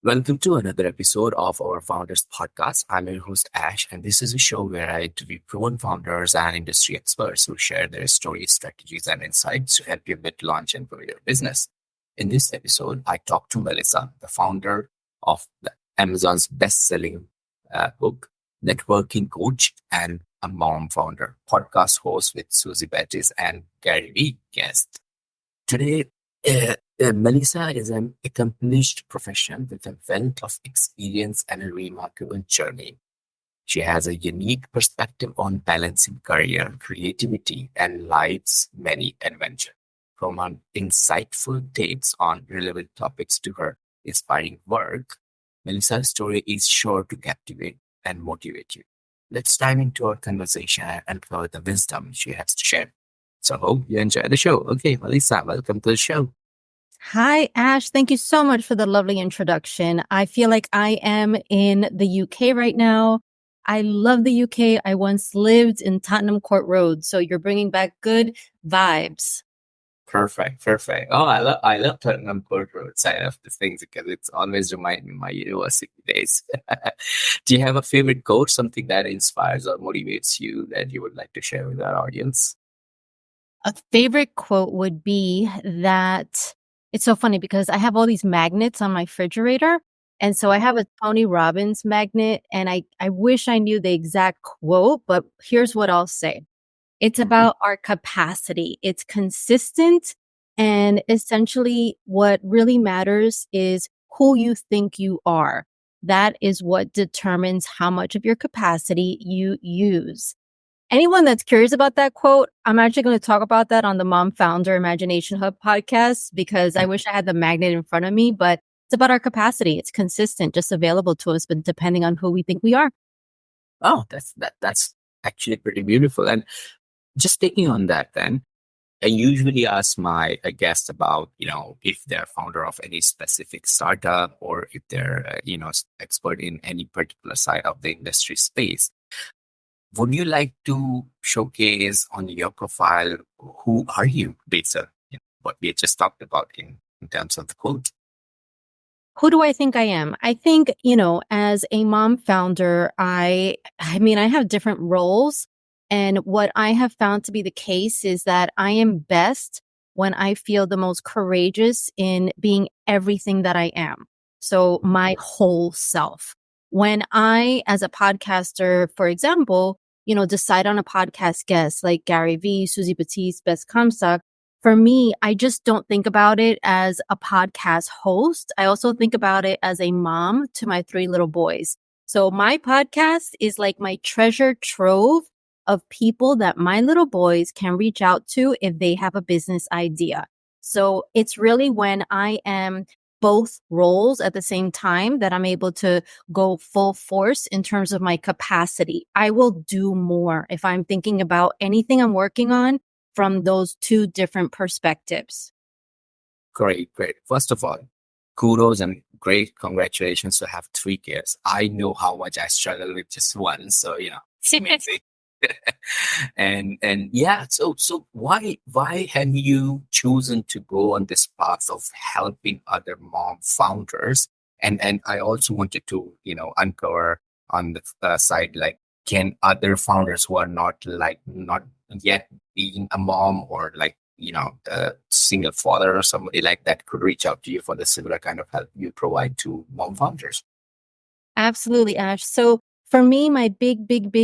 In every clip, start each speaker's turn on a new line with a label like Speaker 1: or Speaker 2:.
Speaker 1: Welcome to another episode of our Founders Podcast. I'm your host, Ash, and this is a show where I interview proven founders and industry experts who share their stories, strategies, and insights to help you build, launch, and grow your business. In this episode, I talked to Melissa, the founder of Amazon's best-selling book, Networking Coach, and a mom founder, podcast host with Susie Bettis and Gary Vee guest. Today, Melissa is an accomplished professional with a wealth of experience and a remarkable journey. She has a unique perspective on balancing career, creativity, and life's many adventures. From her insightful takes on relevant topics to her inspiring work, Melissa's story is sure to captivate and motivate you. Let's dive into our conversation and uncover the wisdom she has to share. So, hope you enjoy the show. Okay, Melissa, welcome to the show.
Speaker 2: Hi, Ash. Thank you so much for the lovely introduction. I feel like I am in the UK right now. I love the UK. I once lived in Tottenham Court Road, so you're bringing back good vibes.
Speaker 1: Perfect. Oh, I love Tottenham Court Road side of the things because it's always remind me of my university days. Do you have a favorite quote, something that inspires or motivates you that you would like to share with our audience?
Speaker 2: A favorite quote would be that it's so funny because I have all these magnets on my refrigerator. And so I have a Tony Robbins magnet, and I wish I knew the exact quote, but here's what I'll say. It's
Speaker 1: Mhm.
Speaker 2: about our capacity. It's consistent. And essentially, what really matters is who you think you are. That is what determines how much of your capacity you use. Anyone that's curious about that quote, I'm actually going to talk about that on the Mom Founder Imagination Hub podcast because I wish I had the magnet in front of me, but it's about our capacity. It's consistent, just available to us, but depending on who we think we are.
Speaker 1: Oh, that's actually pretty beautiful. And just taking on that, then I usually ask my guests about if they're founder of any specific startup or if they're expert in any particular side of the industry space. Would you like to showcase on your profile who are you, based on what we just talked about in terms of the quote?
Speaker 2: Who do I think I am? I think, as a mom founder, I mean, I have different roles. And what I have found to be the case is that I am best when I feel the most courageous in being everything that I am. So my whole self. When I, as a podcaster, for example, decide on a podcast guest like Gary Vee, Susie Batiste, Best Comstock, for me, I just don't think about it as a podcast host. I also think about it as a mom to my 3 little boys. So my podcast is like my treasure trove of people that my little boys can reach out to if they have a business idea. So it's really when I am both roles at the same time that I'm able to go full force in terms of my capacity. I will do more if I'm thinking about anything I'm working on from those two different perspectives.
Speaker 1: Great. First of all, kudos and great congratulations to have 3 kids. I know how much I struggle with just one, so it's amazing. and yeah, so why have you chosen to go on this path of helping other mom founders? And I also wanted to uncover on the side, like, can other founders who are not yet being a mom, or like a single father or somebody like that, could reach out to you for the similar kind of help you provide to mom founders?
Speaker 2: Absolutely, Ash. So for me, my big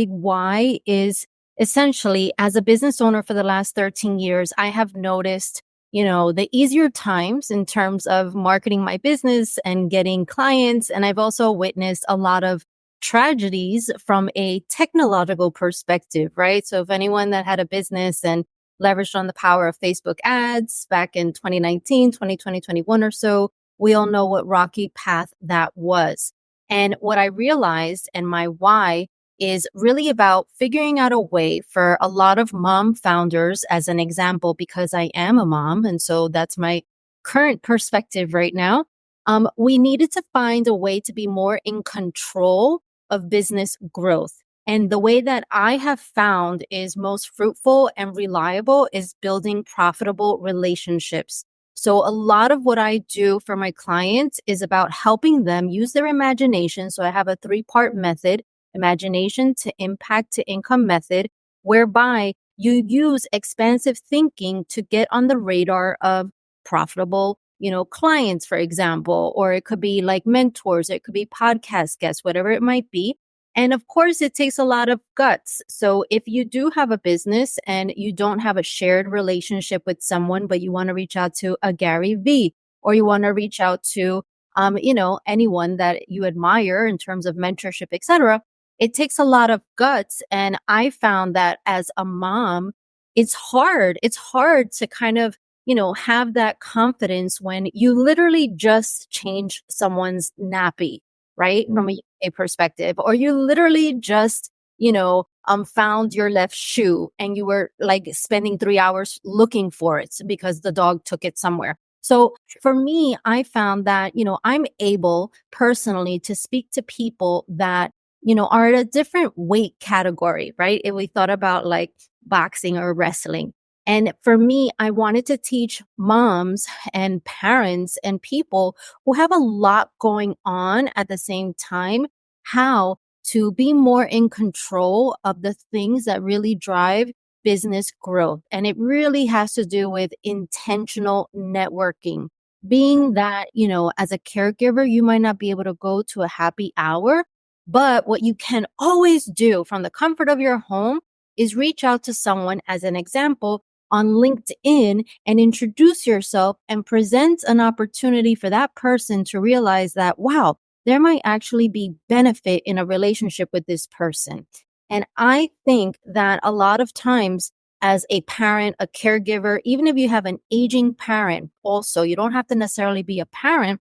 Speaker 2: why is essentially as a business owner for the last 13 years, I have noticed, the easier times in terms of marketing my business and getting clients. And I've also witnessed a lot of tragedies from a technological perspective, right? So if anyone that had a business and leveraged on the power of Facebook ads back in 2019, 2020, 21 or so, we all know what rocky path that was. And what I realized and my why is really about figuring out a way for a lot of mom founders, as an example, because I am a mom. And so that's my current perspective right now. We needed to find a way to be more in control of business growth. And the way that I have found is most fruitful and reliable is building profitable relationships. So a lot of what I do for my clients is about helping them use their imagination. So I have a 3-part method: imagination to impact to income method, whereby you use expansive thinking to get on the radar of profitable, clients, for example, or it could be like mentors, it could be podcast guests, whatever it might be. And of course, it takes a lot of guts. So if you do have a business and you don't have a shared relationship with someone, but you want to reach out to a Gary V, or you want to reach out to, anyone that you admire in terms of mentorship, etc., it takes a lot of guts. And I found that as a mom, it's hard. It's hard to kind of, have that confidence when you literally just change someone's nappy, right? From a perspective, or you literally just, found your left shoe and you were like spending 3 hours looking for it because the dog took it somewhere. So for me, I found that, I'm able personally to speak to people that, are at a different weight category, right? If we thought about like boxing or wrestling. And for me, I wanted to teach moms and parents and people who have a lot going on at the same time how to be more in control of the things that really drive business growth. And it really has to do with intentional networking. Being that, as a caregiver, you might not be able to go to a happy hour, but what you can always do from the comfort of your home is reach out to someone, as an example, on LinkedIn, and introduce yourself and present an opportunity for that person to realize that, wow, there might actually be benefit in a relationship with this person. And I think that a lot of times, as a parent, a caregiver, even if you have an aging parent, also, you don't have to necessarily be a parent.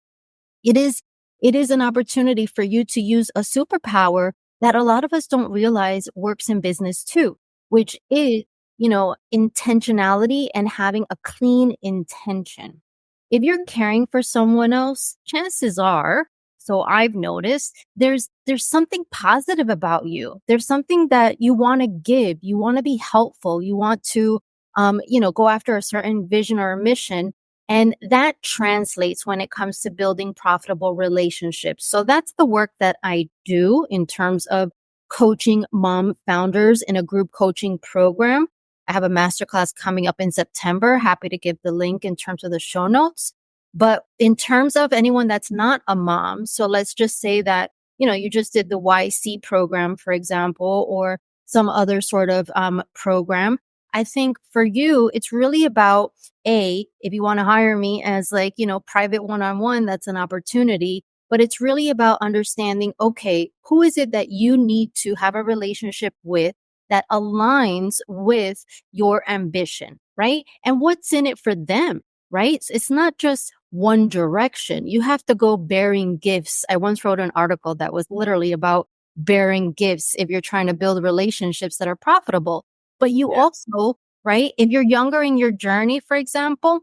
Speaker 2: It is it is an opportunity for you to use a superpower that a lot of us don't realize works in business too, which is, intentionality and having a clean intention. If you're caring for someone else, chances are, so I've noticed, there's something positive about you. There's something that you want to give, you want to be helpful, you want to go after a certain vision or a mission, and that translates when it comes to building profitable relationships. So that's the work that I do in terms of coaching mom founders in a group coaching program. I have a masterclass coming up in September. Happy to give the link in terms of the show notes. But in terms of anyone that's not a mom, so let's just say that, you just did the YC program, for example, or some other sort of program. I think for you, it's really about if you want to hire me as like, private one-on-one, that's an opportunity. But it's really about understanding, okay, who is it that you need to have a relationship with that aligns with your ambition, right? And what's in it for them, right? So it's not just one direction. You have to go bearing gifts. I once wrote an article that was literally about bearing gifts if you're trying to build relationships that are profitable. But you
Speaker 1: Yeah.
Speaker 2: also, right, if you're younger in your journey, for example,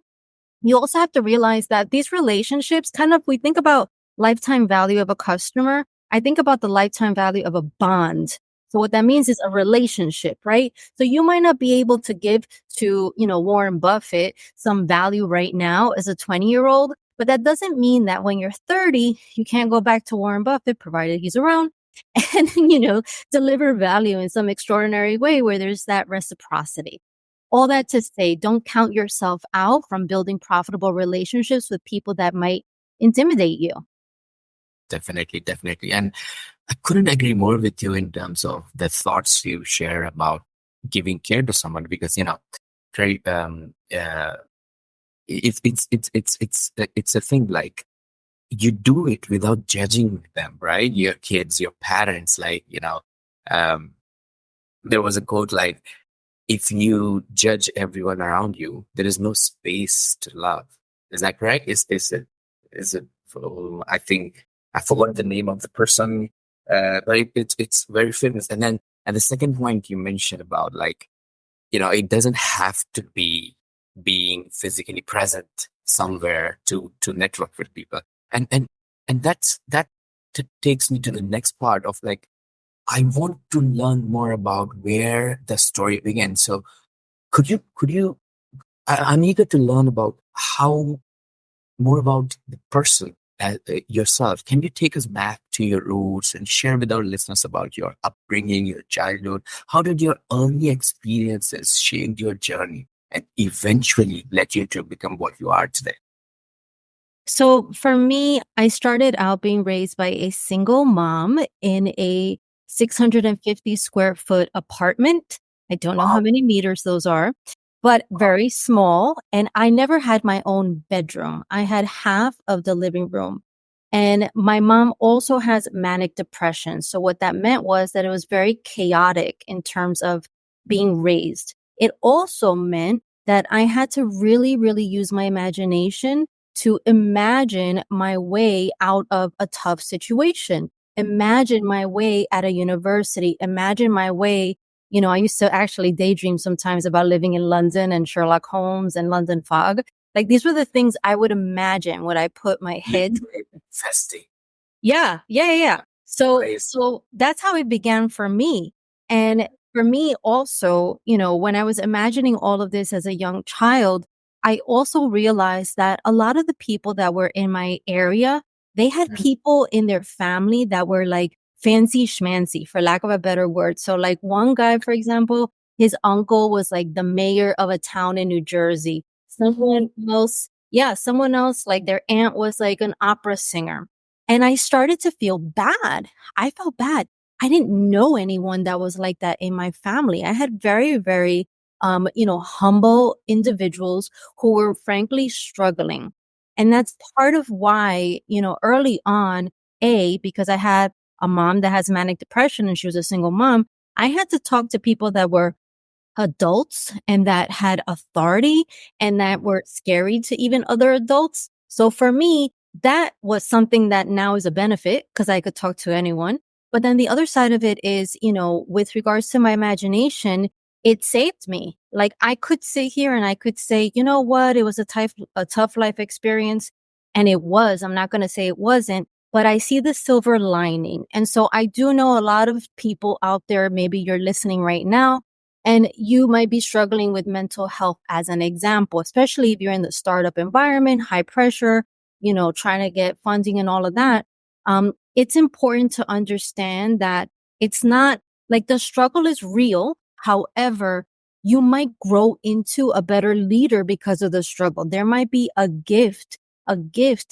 Speaker 2: you also have to realize that these relationships kind of, we think about lifetime value of a customer. I think about the lifetime value of a bond. So what that means is a relationship, right? So you might not be able to give to, Warren Buffett some value right now as a 20-year-old, but that doesn't mean that when you're 30, you can't go back to Warren Buffett, provided he's around, and, deliver value in some extraordinary way where there's that reciprocity. All that to say, don't count yourself out from building profitable relationships with people that might intimidate you.
Speaker 1: Definitely, definitely. And I couldn't agree more with you in terms of the thoughts you share about giving care to someone because, very, it's a thing like you do it without judging them, right? Your kids, your parents, like, um, there was a quote like, if you judge everyone around you, there is no space to love. Is that correct? Is it, I think I forgot the name of the person, but it's very famous. And the second point you mentioned about like, it doesn't have to be being physically present somewhere to network with people. And that takes me to the next part of like, I want to learn more about where the story began. So I'm eager to learn about how more about the person yourself. Can you take us back to your roots and share with our listeners about your upbringing, your childhood? How did your early experiences shape your journey and eventually led you to become what you are today?
Speaker 2: So for me, I started out being raised by a single mom in a 650 square foot apartment. I don't know how
Speaker 1: Wow.
Speaker 2: many meters those are, but very small. And I never had my own bedroom. I had half of the living room. And my mom also has manic depression. So what that meant was that it was very chaotic in terms of being raised. It also meant that I had to really, really use my imagination to imagine my way out of a tough situation. Imagine my way at a university. Imagine my way. I used to actually daydream sometimes about living in London and Sherlock Holmes and London fog. Like these were the things I would imagine when I put my head.
Speaker 1: Literally infesting.
Speaker 2: Yeah, yeah, yeah, yeah. So
Speaker 1: Crazy.
Speaker 2: so that's how it began for me. And for me also, when I was imagining all of this as a young child, I also realized that a lot of the people that were in my area, they had
Speaker 1: Mhm.
Speaker 2: people in their family that were like fancy schmancy, for lack of a better word. So like one guy, for example, his uncle was like the mayor of a town in New Jersey. Someone else, like their aunt was like an opera singer. And I started to feel bad. I felt bad. I didn't know anyone that was like that in my family. I had very, very, humble individuals who were frankly struggling. And that's part of why, early on, because I had a mom that has manic depression and she was a single mom, I had to talk to people that were adults and that had authority and that were scary to even other adults. So for me, that was something that now is a benefit because I could talk to anyone. But then the other side of it is, with regards to my imagination, it saved me. Like I could sit here and I could say, you know what, it was a tough life experience. And it was. I'm not going to say it wasn't, but I see the silver lining. And so I do know a lot of people out there, maybe you're listening right now and you might be struggling with mental health as an example, especially if you're in the startup environment, high pressure, trying to get funding and all of that. It's important to understand that it's not like the struggle is real. However, you might grow into a better leader because of the struggle. There might be a gift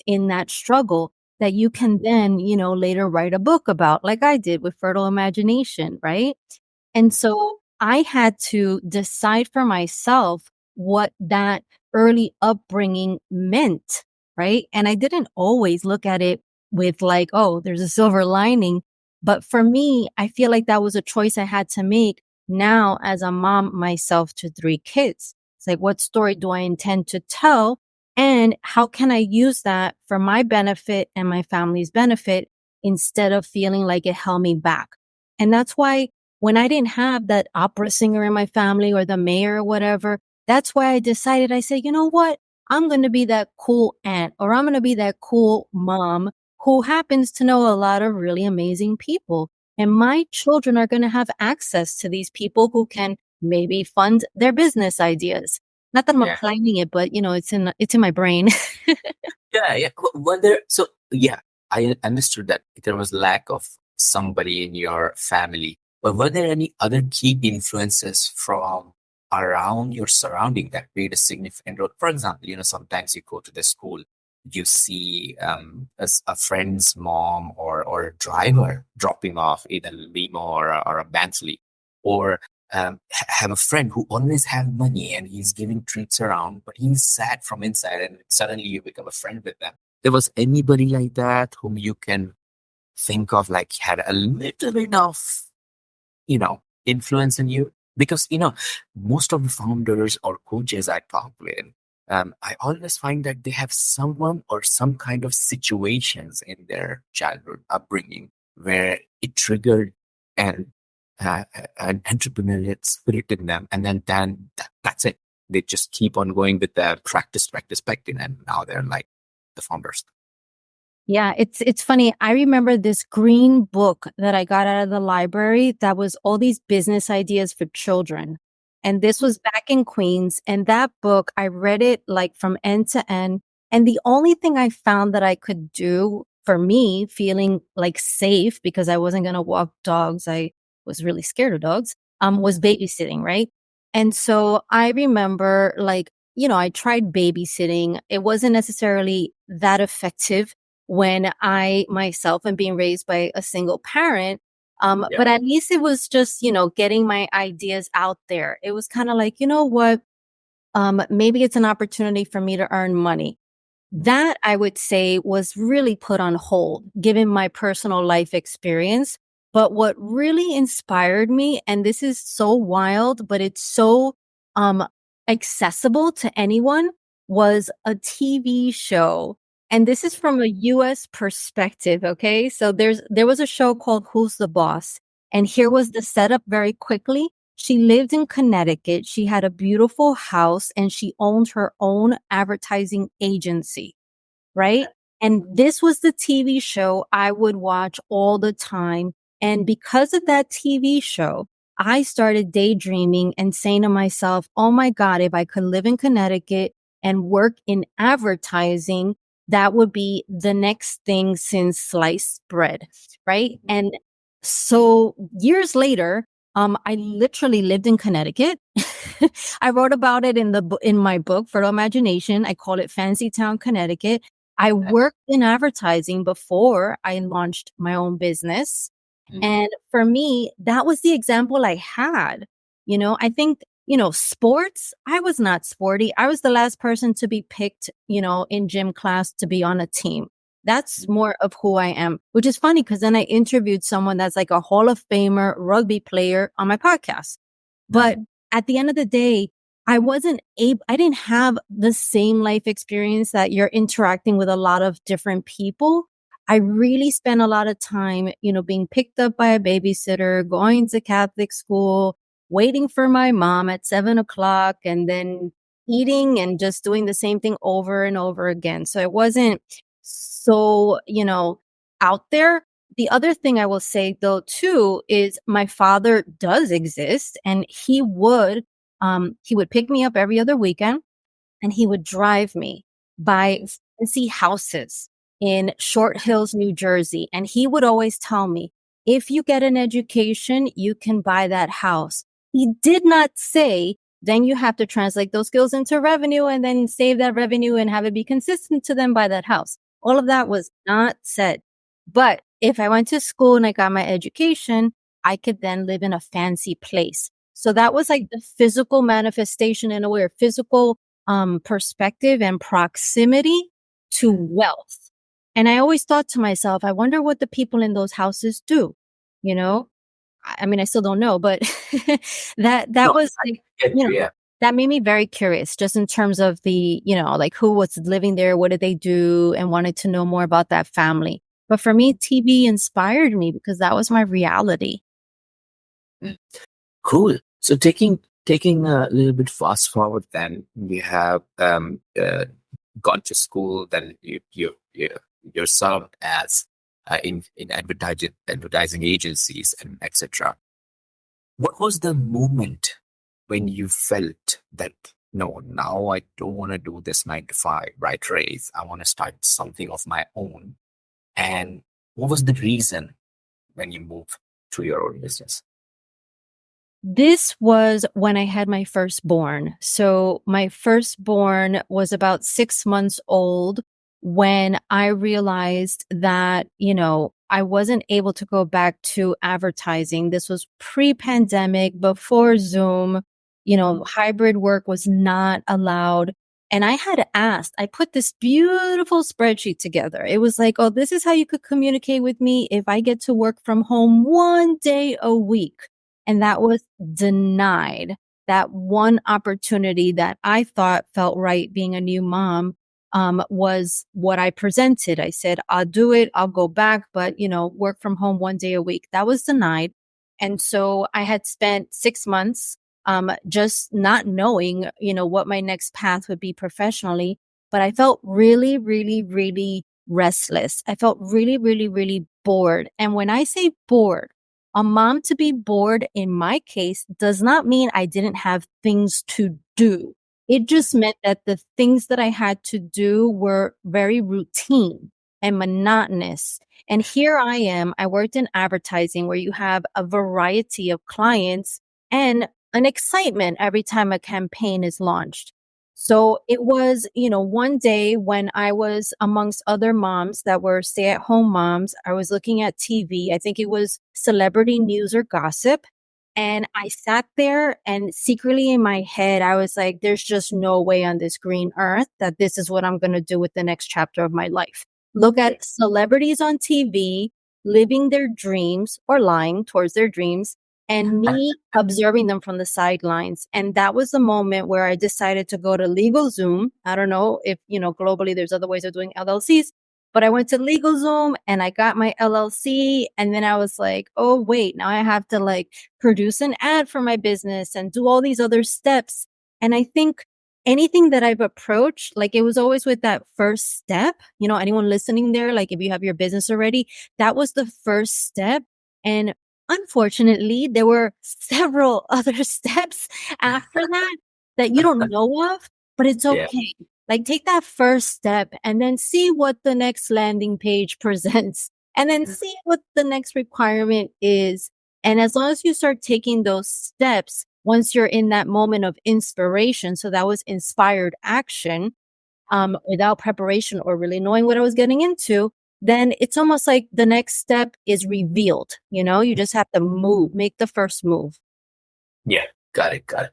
Speaker 2: in that struggle that you can then, later write a book about, like I did with Fertile Imagination, right? And so I had to decide for myself what that early upbringing meant, right? And I didn't always look at it with like, oh, there's a silver lining. But for me, I feel like that was a choice I had to make now as a mom myself to three kids. It's like, what story do I intend to tell? And how can I use that for my benefit and my family's benefit instead of feeling like it held me back? And that's why when I didn't have that opera singer in my family or the mayor or whatever, that's why I decided, I said, you know what? I'm going to be that cool aunt or I'm going to be that cool mom who happens to know a lot of really amazing people. And my children are going to have access to these people who can maybe fund their business ideas. Not that I'm
Speaker 1: Yeah.
Speaker 2: applying it, but it's in my brain.
Speaker 1: Yeah, yeah. Wonder. So yeah, I understood that there was lack of somebody in your family. But were there any other key influences from around your surrounding that played a significant role? For example, sometimes you go to the school, you see a friend's mom or a driver dropping off either a limo or a Bentley, or have a friend who always have money and he's giving treats around, but he's sad from inside, and suddenly you become a friend with them. There was anybody like that whom you can think of, like had a little bit of, influence in you? Because, most of the founders or coaches I talk with, I always find that they have someone or some kind of situations in their childhood upbringing where it triggered an, an entrepreneurial spirit in them. And then that's it. They just keep on going with the practice, practice, practice. And now they're like the founders.
Speaker 2: Yeah, it's funny. I remember this green book that I got out of the library that was all these business ideas for children. And this was back in Queens. And that book, I read it like from end to end. And the only thing I found that I could do for me, feeling like safe because I wasn't going to walk dogs. I was really scared of dogs, was babysitting, right? And so I remember like, I tried babysitting. It wasn't necessarily that effective when I myself am being raised by a single parent.
Speaker 1: Yeah.
Speaker 2: But at least it was just, getting my ideas out there. It was kind of like, you know what? Maybe it's an opportunity for me to earn money. That I would say was really put on hold given my personal life experience. But what really inspired me, and this is so wild, but it's so um accessible to anyone, was a TV show. And this is from a US perspective, okay? So there was a show called Who's the Boss? And here was the setup very quickly. She lived in Connecticut. She had a beautiful house and she owned her own advertising agency, right? And this was the TV show I would watch all the time. And because of that TV show, I started daydreaming and saying to myself, oh my God, if I could live in Connecticut and work in advertising, that would be the next thing since sliced bread, right? And so years later, I literally lived in Connecticut. I wrote about it in my book, Fertile Imagination. I call it Fancy Town, Connecticut. I worked in advertising before I launched my own business.
Speaker 1: Mhm.
Speaker 2: And for me, that was the example I had. I think, sports, I was not sporty. I was the last person to be picked, in gym class to be on a team. That's more of who I am, which is funny because then I interviewed someone that's like a Hall of Famer rugby player on my podcast. But at the end of the day, I didn't have the same life experience that you're interacting with a lot of different people. I really spent a lot of time, being picked up by a babysitter, going to Catholic school, waiting for my mom at 7 o'clock, and then eating and just doing the same thing over and over again. So it wasn't so, out there. The other thing I will say though too is my father does exist and he would pick me up every other weekend and he would drive me by fancy houses in Short Hills, New Jersey. And he would always tell me, if you get an education, you can buy that house. He did not say, then you have to translate those skills into revenue and then save that revenue and have it be consistent to then buy that house. All of that was not said. But if I went to school and I got my education, I could then live in a fancy place. So that was like the physical manifestation in a way, or physical perspective and proximity to wealth. And I always thought to myself, I wonder what the people in those houses do. You know, I mean, I still don't know, but that
Speaker 1: No,
Speaker 2: was
Speaker 1: I
Speaker 2: like,
Speaker 1: get you. Yeah.
Speaker 2: that made me very curious just in terms of the, like who was living there, what did they do, and wanted to know more about that family. But for me, TV inspired me because that was my reality.
Speaker 1: Mm. Cool. So taking a little bit fast forward, then we have gone to school. Then you're served as in advertising agencies and etc. What was the moment when you felt that no, now I don't want to do this 9 to 5 right race. I want to start something of my own. And what was the reason when you moved to your own business?
Speaker 2: This was when I had my firstborn. So my firstborn was about 6 months old when I realized that, I wasn't able to go back to advertising. This was pre-pandemic, before Zoom, hybrid work was not allowed. And I had asked, I put this beautiful spreadsheet together. It was like, oh, this is how you could communicate with me if I get to work from home 1 day a week. And that was denied. That one opportunity that I thought felt right being a new mom was what I presented. I said, I'll do it. I'll go back, but, work from home 1 day a week. That was denied. And so I had spent 6 months just not knowing, what my next path would be professionally. But I felt really, really, really restless. I felt really, really, really bored. And when I say bored, a mom to be bored in my case does not mean I didn't have things to do. It just meant that the things that I had to do were very routine and monotonous. And here I am. I worked in advertising where you have a variety of clients and an excitement every time a campaign is launched. So it was, one day when I was amongst other moms that were stay at home moms, I was looking at TV. I think it was celebrity news or gossip. And I sat there and secretly in my head, I was like, there's just no way on this green earth that this is what I'm going to do with the next chapter of my life. Look
Speaker 1: Yeah.
Speaker 2: at celebrities on TV living their dreams or lying towards their dreams and me observing them from the sidelines. And that was the moment where I decided to go to LegalZoom. I don't know if, globally there's other ways of doing LLCs, but I went to LegalZoom and I got my LLC. And then I was like, oh, wait, now I have to like produce an ad for my business and do all these other steps. And I think anything that I've approached, like it was always with that first step, anyone listening there, like if you have your business already, that was the first step. And unfortunately, there were several other steps after that you don't know of, but it's
Speaker 1: Yeah.
Speaker 2: okay. Like take that first step and then see what the next landing page presents and then see what the next requirement is. And as long as you start taking those steps, once you're in that moment of inspiration, so that was inspired action, without preparation or really knowing what I was getting into, then it's almost like the next step is revealed. You just have to move, make the first move.
Speaker 1: Yeah. Got it. Got it.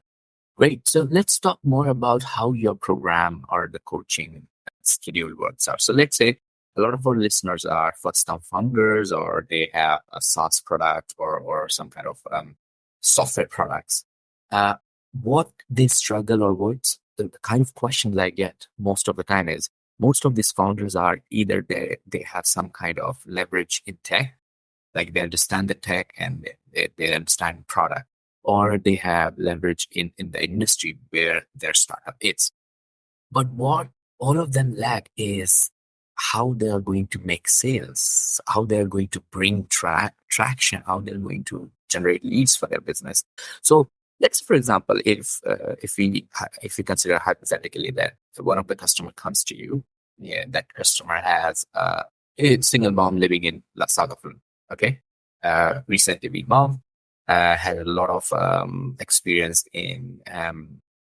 Speaker 1: Great. So let's talk more about how your program or the coaching schedule works out. So let's say a lot of our listeners are first time founders or they have a SaaS product or some kind of software products. Uh, what they struggle or what's the kind of questions I get most of the time is most of these founders are either they have some kind of leverage in tech, like they understand the tech and they understand product, or they have leverage in the industry where their startup is. But what all of them lack is how they are going to make sales, how they are going to bring traction, how they're going to generate leads for their business. So let's, for example, if we consider hypothetically that one of the customer comes to you, yeah, that customer has a single mom living in South of London, okay, recently been mom, had a lot of experience in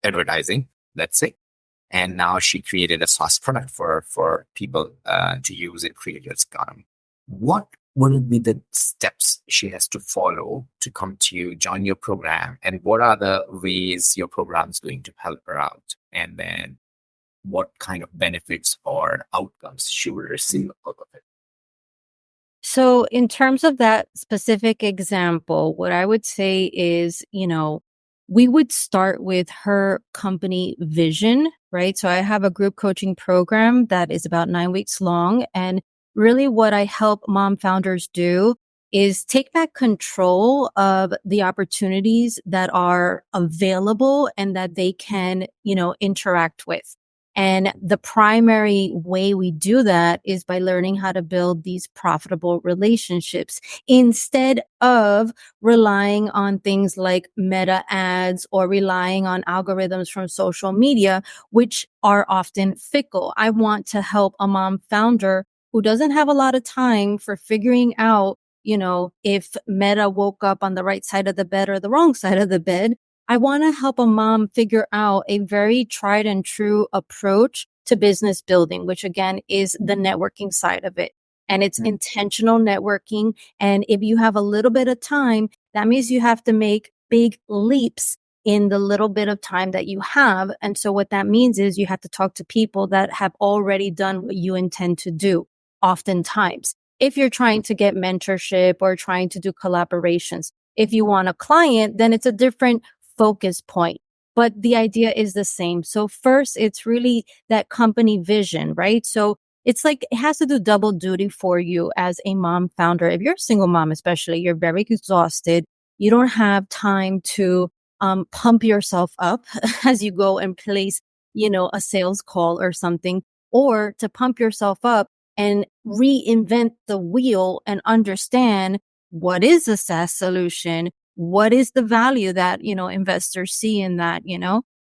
Speaker 1: advertising, let's say, and now she created a SaaS product for people to use in creators economy. What will be the steps she has to follow to come to you, join your program, and what are the ways your program is going to help her out? And then what kind of benefits or outcomes she will receive out of it?
Speaker 2: So, in terms of that specific example, what I would say is, we would start with her company vision, right? So, I have a group coaching program that is about 9 weeks long. And really, what I help mom founders do is take back control of the opportunities that are available and that they can, interact with. And the primary way we do that is by learning how to build these profitable relationships instead of relying on things like meta ads or relying on algorithms from social media, which are often fickle. I want to help a mom founder who doesn't have a lot of time for figuring out, if Meta woke up on the right side of the bed or the wrong side of the bed. I want to help a mom figure out a very tried and true approach to business building, which again is the networking side of it. And it's intentional networking. And if you have a little bit of time, that means you have to make big leaps in the little bit of time that you have. And so what that means is you have to talk to people that have already done what you intend to do oftentimes. If you're trying to get mentorship or trying to do collaborations, if you want a client, then it's a different focus point. But the idea is the same. So first, it's really that company vision, right? So it's like it has to do double duty for you as a mom founder. If you're a single mom, especially, you're very exhausted. You don't have time to pump yourself up as you go and place, a sales call or something, or to pump yourself up and reinvent the wheel and understand what is a SaaS solution, what is the value that, investors see in that?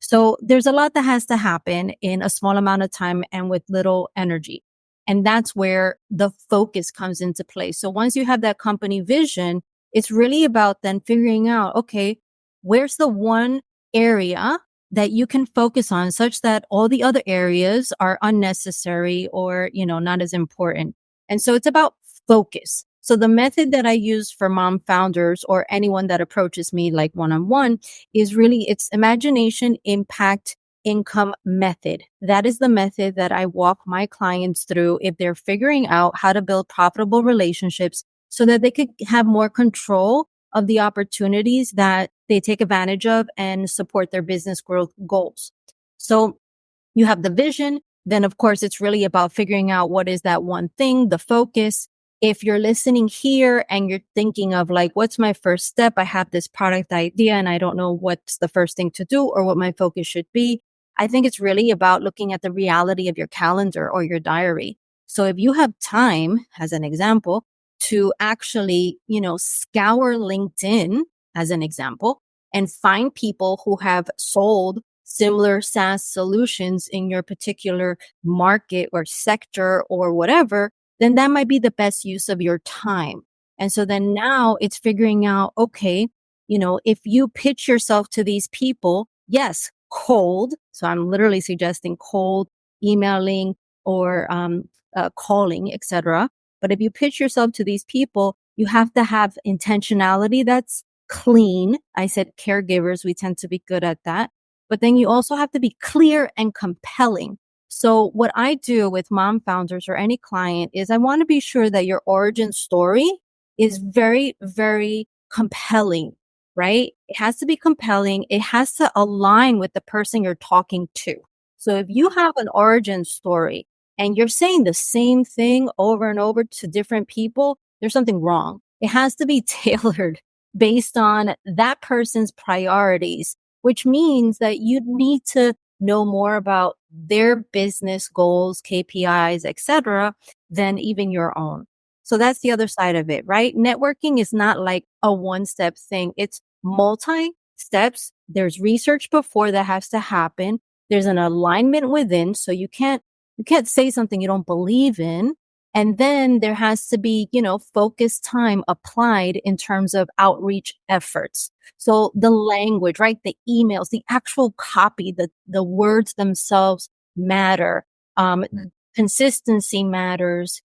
Speaker 2: So there's a lot that has to happen in a small amount of time and with little energy. And that's where the focus comes into play. So once you have that company vision, it's really about then figuring out, okay, where's the one area that you can focus on such that all the other areas are unnecessary or, not as important. And so it's about focus. So the method that I use for mom founders or anyone that approaches me like one-on-one is really it's imagination, impact, income method. That is the method that I walk my clients through if they're figuring out how to build profitable relationships so that they could have more control of the opportunities that they take advantage of and support their business growth goals. So you have the vision. Then, of course, it's really about figuring out what is that one thing, the focus. If you're listening here and you're thinking of like, what's my first step? I have this product idea and I don't know what's the first thing to do or what my focus should be. I think it's really about looking at the reality of your calendar or your diary. So if you have time, as an example, to actually, scour LinkedIn as an example and find people who have sold similar SaaS solutions in your particular market or sector or whatever, then that might be the best use of your time. And so then now it's figuring out, okay, if you pitch yourself to these people, yes, cold. So I'm literally suggesting cold emailing or calling, etc. But if you pitch yourself to these people, you have to have intentionality that's clean. I said caregivers, we tend to be good at that, but then you also have to be clear and compelling. So what I do with mom founders or any client is I want to be sure that your origin story is very, very compelling, right? It has to be compelling. It has to align with the person you're talking to. So if you have an origin story and you're saying the same thing over and over to different people, there's something wrong. It has to be tailored based on that person's priorities, which means that you need to know more about their business goals, KPIs, etc., than even your own. So that's the other side of it, right? Networking is not like a one-step thing. It's multi steps. There's research before that has to happen. There's an alignment within. So you can't say something you don't believe in. And then there has to be, focused time applied in terms of outreach efforts. So the language, right? The emails, the actual copy, the words themselves matter. Consistency matters,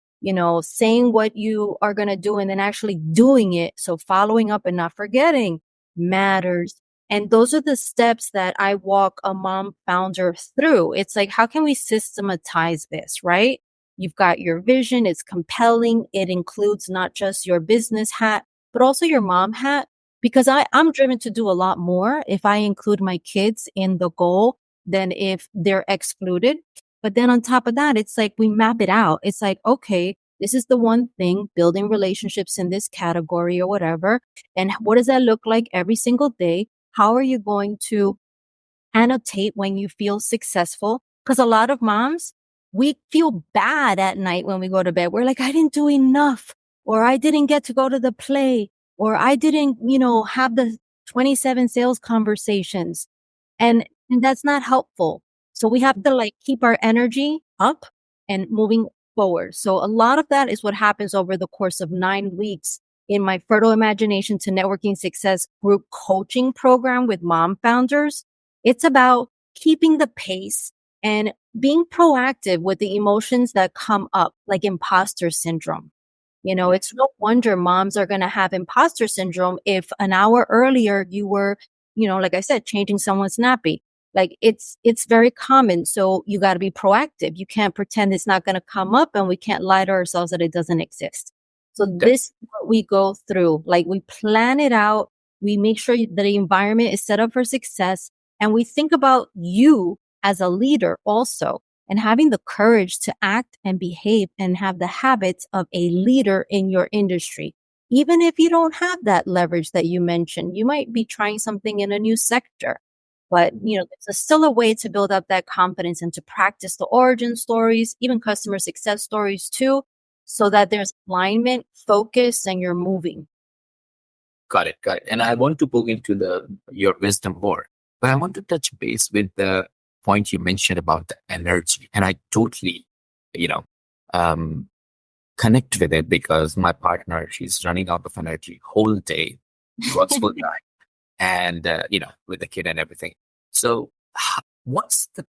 Speaker 2: saying what you are going to do and then actually doing it. So following up and not forgetting matters. And those are the steps that I walk a mom founder through. It's like, how can we systematize this, right? You've got your vision. It's compelling. It includes not just your business hat, but also your mom hat. Because I'm driven to do a lot more if I include my kids in the goal than if they're excluded. But then on top of that, it's like we map it out. It's like, okay, this is the one thing, building relationships in this category or whatever. And what does that look like every single day? How are you going to annotate when you feel successful? Because a lot of moms, we feel bad at night when we go to bed. We're like, I didn't do enough, or I didn't get to go to the play, or I didn't, have the 27 sales conversations. And that's not helpful. So we have to like keep our energy up and moving forward. So a lot of that is what happens over the course of 9 weeks in my Fertile Imagination to Networking Success group coaching program with mom founders. It's about keeping the pace and being proactive with the emotions that come up, like imposter syndrome. It's no wonder moms are going to have imposter syndrome if an hour earlier you were, like I said, changing someone's nappy. Like it's very common. So you got to be proactive. You can't pretend it's not going to come up and we can't lie to ourselves that it doesn't exist. So
Speaker 1: Correct.
Speaker 2: this is what we go through. Like we plan it out. We make sure that the environment is set up for success and we think about you as a leader also and having the courage to act and behave and have the habits of a leader in your industry. Even if you don't have that leverage that you mentioned, you might be trying something in a new sector. But, there's still a way to build up that confidence and to practice the origin stories, even customer success stories too, so that there's alignment, focus, and you're moving.
Speaker 1: Got it. Got it. And I want to poke into your wisdom more. But I want to touch base with the point you mentioned about the energy. And I totally, you know, um, connect with it because my partner, she's running out of energy whole day. She works full time and, with the kid and everything. So what's the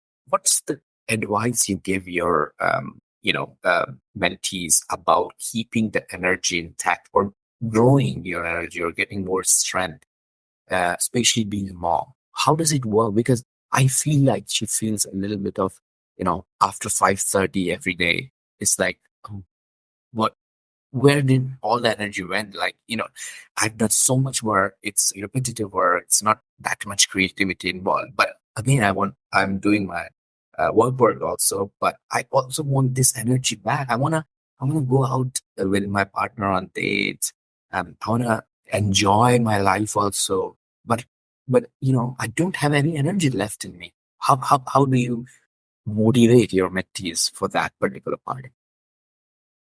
Speaker 1: advice you give your, mentees about keeping the energy intact or growing your energy or getting more strength, especially being a mom? How does it work? Because I feel like she feels a little bit of, after 5:30 every day, it's like, um, what where did all the energy went? Like, I've done so much work. It's repetitive work. It's not that much creativity involved. But again, I'm doing my work also, but I also want this energy back. I wanna go out with my partner on dates. I wanna enjoy my life also. But I don't have any energy left in me. How do you motivate your mentees for that particular part?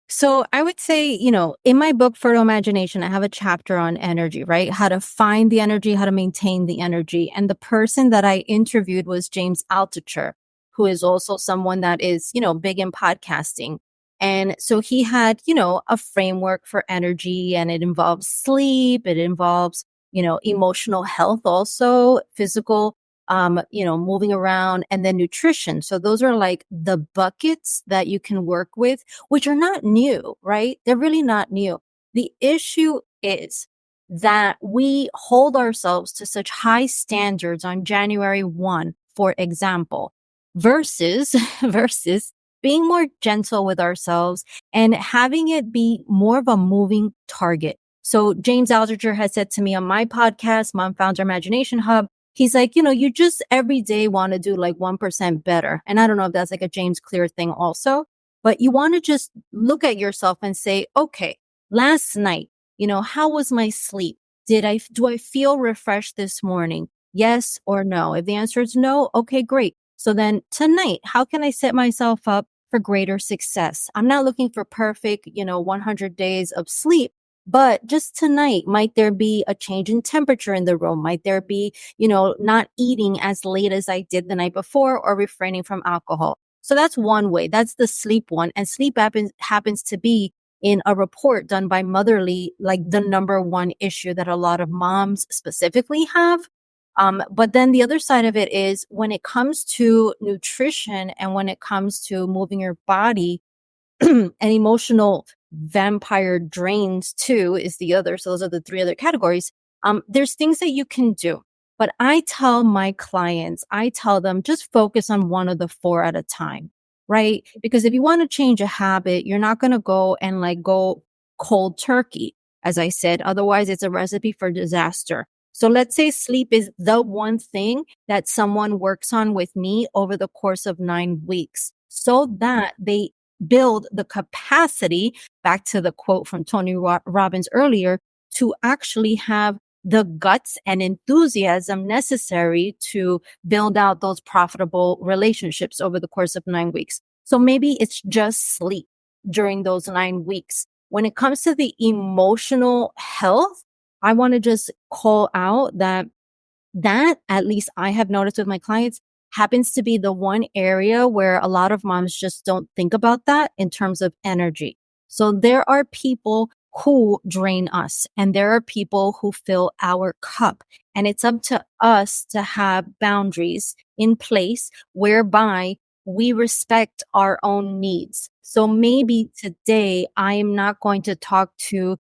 Speaker 2: So I would say, in my book, Fertile Imagination, I have a chapter on energy, right? How to find the energy, how to maintain the energy. And the person that I interviewed was James Altucher, who is also someone that is, big in podcasting. And so he had, a framework for energy, and it involves sleep. It involves, emotional health, also physical, moving around, and then nutrition. So those are like the buckets that you can work with, which are not new, right? They're really not new. The issue is that we hold ourselves to such high standards on January 1, for example, versus, versus being more gentle with ourselves and having it be more of a moving target. So James Altucher has said to me on my podcast, Mom Founder Imagination Hub, he's like, you just every day want to do like 1% better. And I don't know if that's like a James Clear thing also, but you want to just look at yourself and say, okay, last night, how was my sleep? Do I feel refreshed this morning? Yes or no? If the answer is no, okay, great. So then tonight, how can I set myself up for greater success? I'm not looking for perfect, 100 days of sleep, but just tonight, might there be a change in temperature in the room? Might there be, not eating as late as I did the night before or refraining from alcohol? So that's one way. That's the sleep one. And sleep happens to be in a report done by Motherly, like the number one issue that a lot of moms specifically have. But then the other side of it is when it comes to nutrition and when it comes to moving your body, and emotional vampire drains too is the other. So those are the three other categories. There's things that you can do, but I tell my clients, I tell them just focus on one of the four at a time, right? Because if you want to change a habit, you're not going to go and like go cold turkey, as I said. Otherwise, it's a recipe for disaster. So let's say sleep is the one thing that someone works on with me over the course of 9 weeks so that they build the capacity, back to the quote from Tony Robbins earlier, to actually have the guts and enthusiasm necessary to build out those profitable relationships over the course of 9 weeks. So maybe it's just sleep during those 9 weeks. When it comes to the emotional health, I want to just call out that at least I have noticed with my clients happens to be the one area where a lot of moms just don't think about that in terms of energy. So there are people who drain us and there are people who fill our cup. And it's up to us to have boundaries in place whereby we respect our own needs. So maybe today I am not going to talk to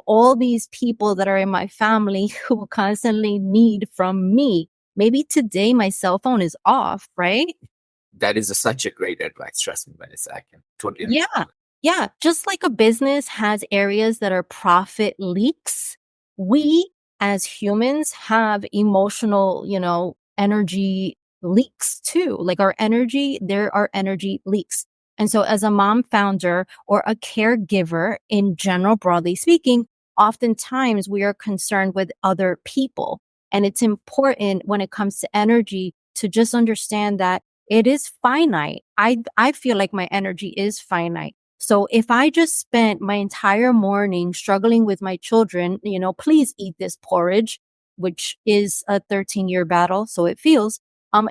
Speaker 2: all these people that are in my family who constantly need from me. Maybe today my cell phone is off, right?
Speaker 1: That is such a great advice. Trust me, Vanessa. I can totally
Speaker 2: Yeah.
Speaker 1: understand.
Speaker 2: Yeah. Just like a business has areas that are profit leaks, we as humans have emotional, energy leaks too. Like our energy, there are energy leaks. And so as a mom founder or a caregiver in general, broadly speaking, oftentimes we are concerned with other people. And it's important when it comes to energy to just understand that it is finite. I feel like my energy is finite. So if I just spent my entire morning struggling with my children, please eat this porridge. which is a 13-year battle. So it feels,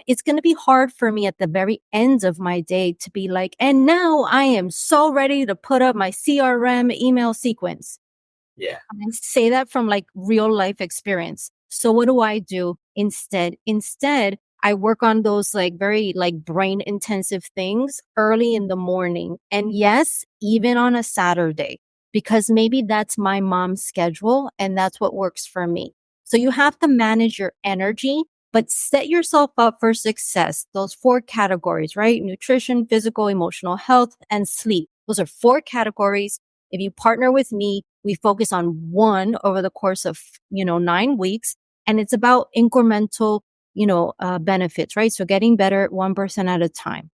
Speaker 2: it's going to be hard for me at the very end of my day to be like, and now I am so ready to put up my CRM email sequence.
Speaker 1: Yeah.
Speaker 2: I say that from like real life experience. So what do I do instead? Instead, I work on those like very like brain intensive things early in the morning. And yes, even on a Saturday, because maybe that's my mom's schedule and that's what works for me. So you have to manage your energy, but set yourself up for success. Those four categories, right? Nutrition, physical, emotional health, and sleep. Those are four categories. If you partner with me, we focus on one over the course of, 9 weeks. And it's about incremental, benefits, right? So getting better 1% at a time.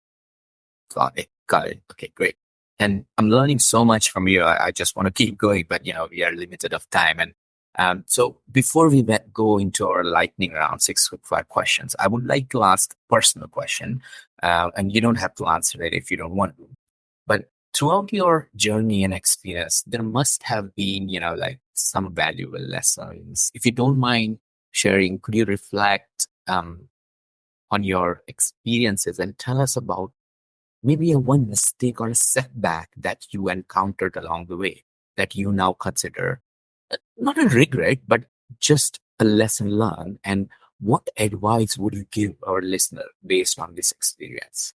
Speaker 1: Got it. Got it. Okay, great. And I'm learning so much from you. I just want to keep going, but we are limited of time. And so before we go into our lightning round, 6 quick-fire questions, I would like to ask a personal question. And you don't have to answer it if you don't want to. But throughout your journey and experience, there must have been, like some valuable lessons. If you don't mind sharing, could you reflect on your experiences and tell us about maybe a one mistake or a setback that you encountered along the way that you now consider not a regret, but just a lesson learned? And what advice would you give our listener based on this experience?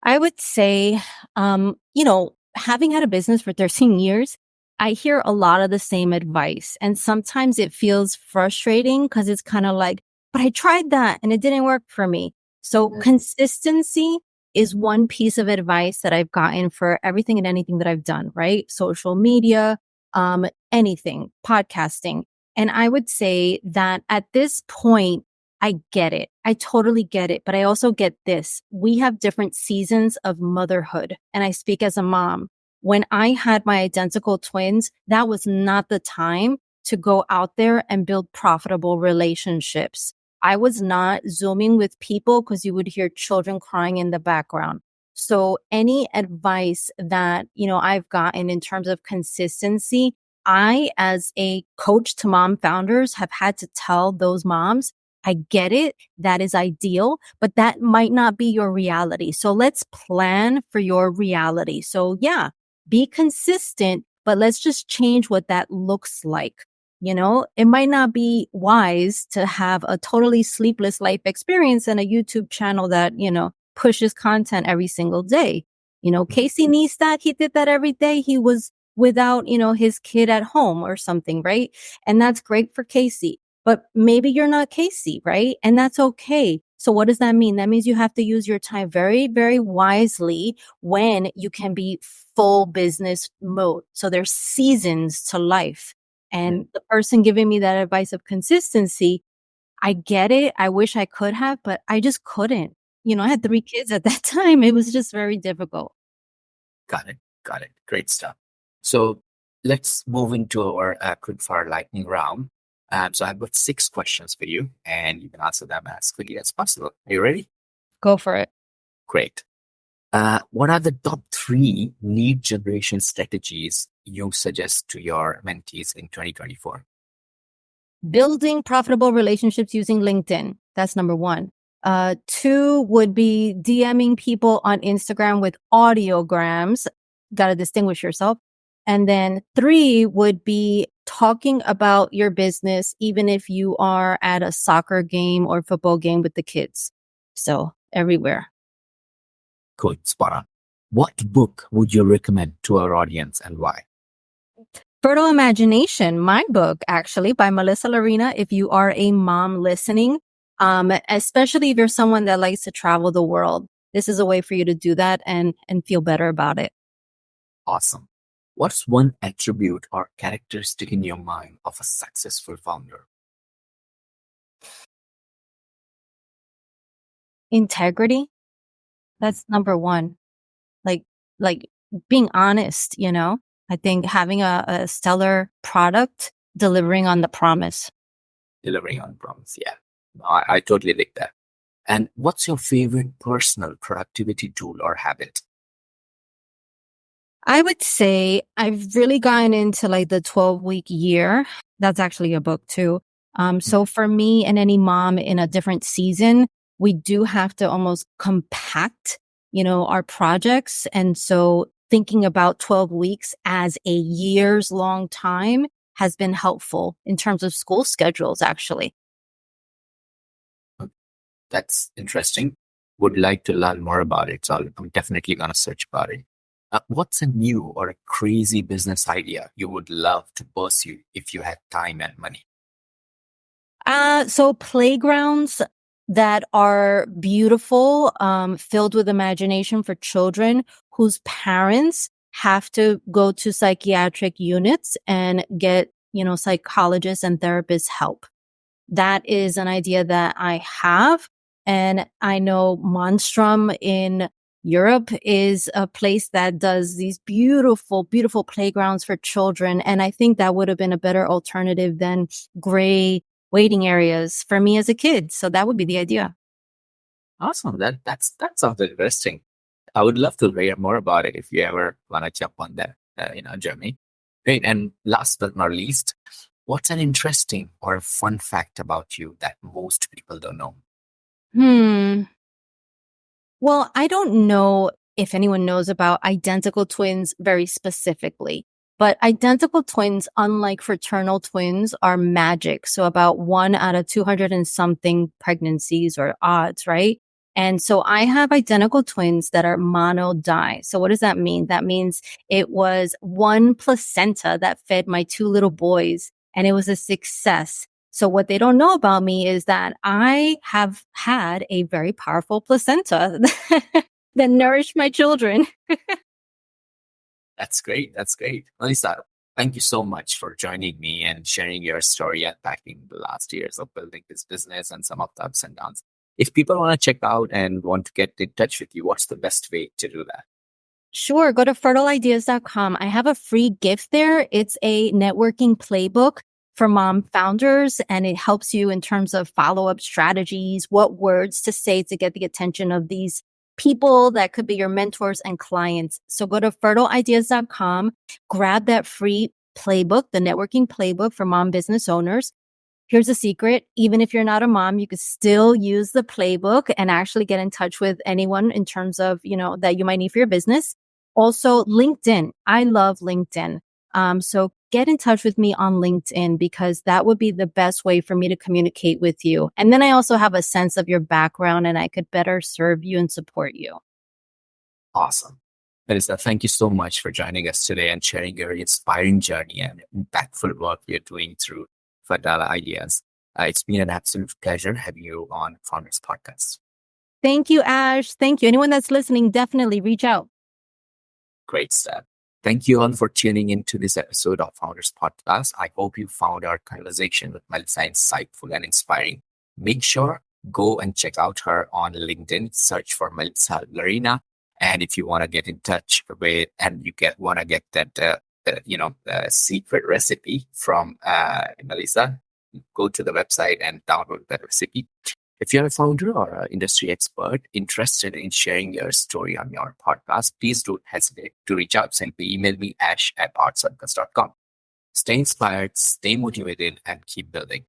Speaker 2: I would say, having had a business for 13 years, I hear a lot of the same advice. And sometimes it feels frustrating because it's kind of like, but I tried that and it didn't work for me. So consistency is one piece of advice that I've gotten for everything and anything that I've done, right? Social media, anything, podcasting. And I would say that at this point, I get it. I totally get it. But I also get this. We have different seasons of motherhood. And I speak as a mom. When I had my identical twins, that was not the time to go out there and build profitable relationships. I was not Zooming with people because you would hear children crying in the background. So any advice that, I've gotten in terms of consistency, I, as a coach to mom founders, have had to tell those moms, I get it. That is ideal, but that might not be your reality. So let's plan for your reality. So yeah, be consistent, but let's just change what that looks like. It might not be wise to have a totally sleepless life experience and a YouTube channel that, pushes content every single day. Casey Neistat, he did that every day. He was without, his kid at home or something, right? And that's great for Casey. But maybe you're not Casey, right? And that's okay. So what does that mean? That means you have to use your time very, very wisely when you can be full business mode. So there's seasons to life. And the person giving me that advice of consistency, I get it. I wish I could have, but I just couldn't. I had 3 kids at that time. It was just very difficult.
Speaker 1: Got it. Got it. Great stuff. So let's move into our quick fire lightning round. So I've got 6 questions for you, and you can answer them as quickly as possible. Are you ready?
Speaker 2: Go for it.
Speaker 1: Great. What are the top 3 lead generation strategies you suggest to your mentees in 2024?
Speaker 2: Building profitable relationships using LinkedIn. That's number 1. 2 would be DMing people on Instagram with audiograms. Got to distinguish yourself. And then 3 would be talking about your business, even if you are at a soccer game or football game with the kids. So everywhere.
Speaker 1: Cool. Spot on. What book would you recommend to our audience and why?
Speaker 2: Fertile Imagination, my book, actually, by Melissa Larina. If you are a mom listening, especially if you're someone that likes to travel the world, this is a way for you to do that and feel better about it.
Speaker 1: Awesome. What's one attribute or characteristic in your mind of a successful founder?
Speaker 2: Integrity. That's number 1. Like, like being honest, I think having a stellar product, delivering on the promise.
Speaker 1: Delivering on promise. Yeah. No, I totally like that. And what's your favorite personal productivity tool or habit?
Speaker 2: I would say I've really gotten into like the 12-week year. That's actually a book too. So for me and any mom in a different season, we do have to almost compact, our projects. And so thinking about 12 weeks as a years long time has been helpful in terms of school schedules, actually.
Speaker 1: That's interesting. Would like to learn more about it. So I'm definitely going to search about it. What's a new or a crazy business idea you would love to pursue if you had time and money?
Speaker 2: So playgrounds that are beautiful, filled with imagination for children whose parents have to go to psychiatric units and get, psychologists and therapists help. That is an idea that I have. And I know Monstrum in Europe is a place that does these beautiful, beautiful playgrounds for children. And I think that would have been a better alternative than gray waiting areas for me as a kid. So that would be the idea.
Speaker 1: Awesome. That sounds interesting. I would love to hear more about it if you ever want to jump on that, journey. Great. And last but not least, what's an interesting or a fun fact about you that most people don't know?
Speaker 2: Hmm. Well, I don't know if anyone knows about identical twins very specifically, but identical twins, unlike fraternal twins, are magic. So about 1 out of 200 and something pregnancies or odds, right? And so I have identical twins that are mono-die. So what does that mean? That means it was one placenta that fed my two little boys, and it was a success. So what they don't know about me is that I have had a very powerful placenta that nourished my children.
Speaker 1: That's great. That's great. Melissa, thank you so much for joining me and sharing your story and packing the last years of building this business and some of the ups and downs. If people want to check out and want to get in touch with you, what's the best way to do that?
Speaker 2: Sure, go to fertileideas.com. I have a free gift there. It's a networking playbook for mom founders, and it helps you in terms of follow-up strategies, what words to say to get the attention of these people that could be your mentors and clients. So go to fertileideas.com, grab that free playbook, the networking playbook for mom business owners. Here's a secret. Even if you're not a mom, you could still use the playbook and actually get in touch with anyone in terms of, that you might need for your business. Also, LinkedIn. I love LinkedIn. So get in touch with me on LinkedIn because that would be the best way for me to communicate with you. And then I also have a sense of your background and I could better serve you and support you.
Speaker 1: Awesome. Melissa, thank you so much for joining us today and sharing your inspiring journey and impactful work you're doing through Fertile Ideas. It's been an absolute pleasure having you on Founders Podcast.
Speaker 2: Thank you, Ash. Thank you. Anyone that's listening, definitely reach out.
Speaker 1: Great stuff. Thank you all for tuning into this episode of Founders Podcast. I hope you found our conversation with Melissa insightful and inspiring. Make sure go and check out her on LinkedIn. Search for Melissa Larina. And if you want to get in touch with and you want to get that secret recipe from Melissa, go to the website and download that recipe. If you're a founder or an industry expert interested in sharing your story on your podcast, please don't hesitate to reach out. Simply email me, ash@artcircus.com. Stay inspired, stay motivated, and keep building.